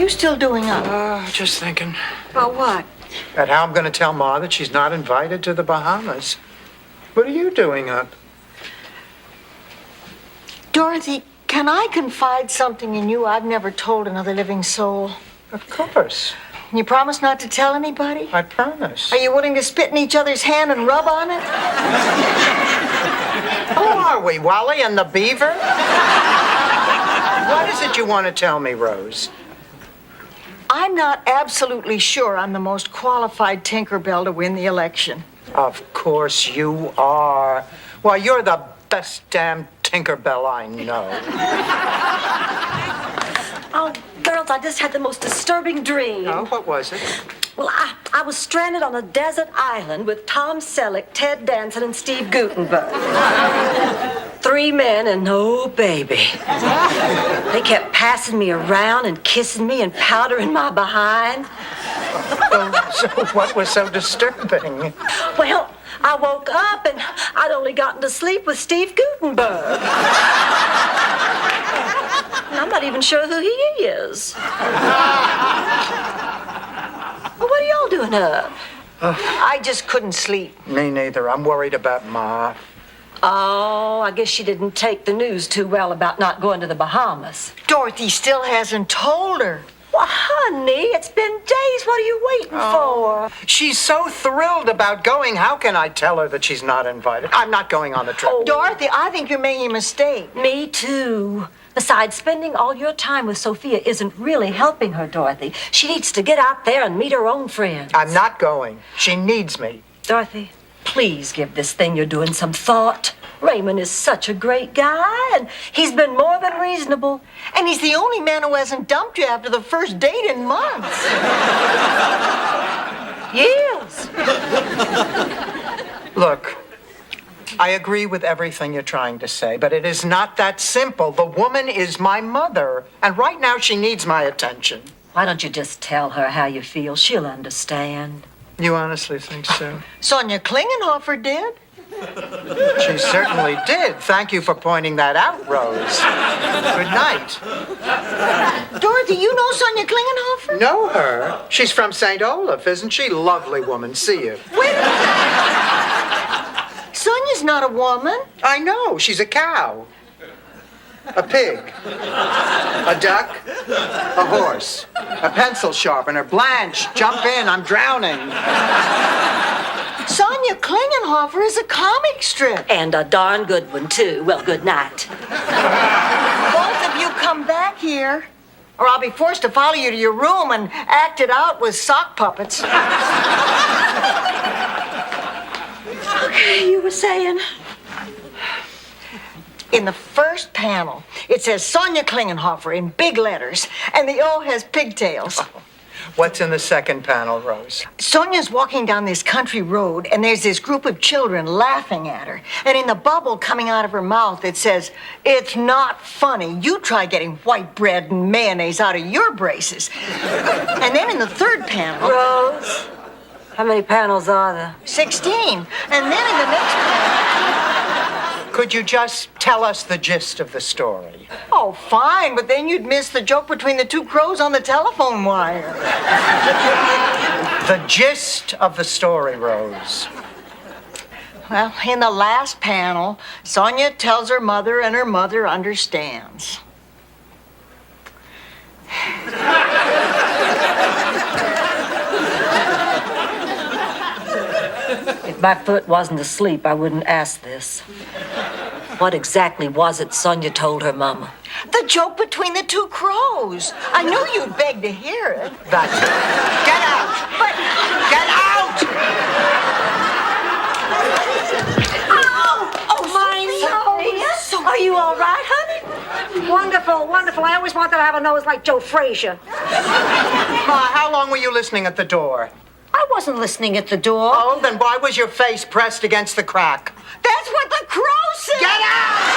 you still doing up? Just thinking. About what? About how I'm going to tell Ma that she's not invited to the Bahamas. What are you doing up? Dorothy, can I confide something in you I've never told another living soul? Of course. You promise not to tell anybody? I promise. Are you willing to spit in each other's hand and rub on it? Who are we, Wally and the Beaver? What is it you want to tell me, Rose? I'm not absolutely sure I'm the most qualified Tinkerbell to win the election. Of course you are. Why, you're the best damn Tinkerbell I know. Oh, girls, I just had the most disturbing dream. Oh, what was it? Well, I was stranded on a desert island with Tom Selleck, Ted Danson, and Steve Guttenberg. 3 men and no baby. They kept passing me around and kissing me and powdering my behind. So what was so disturbing? Well, I woke up and I'd only gotten to sleep with Steve Guttenberg. And I'm not even sure who he is. Well, what are y'all doing up? I just couldn't sleep. Me neither. I'm worried about Ma. Oh, I guess she didn't take the news too well about not going to the Bahamas. Dorothy still hasn't told her. Well, honey, it's been days. What are you waiting for? She's so thrilled about going. How can I tell her that she's not invited? I'm not going on the trip. Oh. Dorothy, I think you're making a mistake. Me too. Besides, spending all your time with Sophia isn't really helping her, Dorothy. She needs to get out there and meet her own friends. I'm not going. She needs me. Dorothy, please give this thing you're doing some thought. Raymond is such a great guy, and he's been more than reasonable. And he's the only man who hasn't dumped you after the first date in months. Yes. Look, I agree with everything you're trying to say, but it is not that simple. The woman is my mother, and right now she needs my attention. Why don't you just tell her how you feel? She'll understand. You honestly think so? Sonia Klingenhofer did. She certainly did. Thank you for pointing that out, Rose. Good night. Dorothy, you know Sonia Klingenhofer? Know her? She's from St. Olaf, isn't she? Lovely woman. See you. Wait a minute. Sonia's not a woman. I know. She's a cow. A pig. A duck. A horse. A pencil sharpener. Blanche, jump in. I'm drowning. Sonia Klingenhofer is a comic strip. And a darn good one, too. Well, good night. Both of you come back here, or I'll be forced to follow you to your room and act it out with sock puppets. Okay, you were saying? In the first panel, it says Sonia Klingenhofer in big letters, and the O has pigtails. What's in the second panel, Rose? Sonia's walking down this country road, and there's this group of children laughing at her. And in the bubble coming out of her mouth, it says, "It's not funny. You try getting white bread and mayonnaise out of your braces." And then in the third panel... Rose, how many panels are there? 16. And then in the next panel... Could you just tell us the gist of the story? Oh, fine, but then you'd miss the joke between the 2 crows on the telephone wire. The gist of the story, Rose. Well, in the last panel, Sonia tells her mother, and her mother understands. If my foot wasn't asleep, I wouldn't ask this. What exactly was it Sonia told her mama? The joke between the 2 crows. I knew you'd beg to hear it. That's it. Get out! But... Get out! Oh, my nose. Are you all right, honey? Wonderful, wonderful. I always wanted to have a nose like Joe Frazier. Ma, how long were you listening at the door? I wasn't listening at the door. Oh, then why was your face pressed against the crack? That's what the crow said. Get out!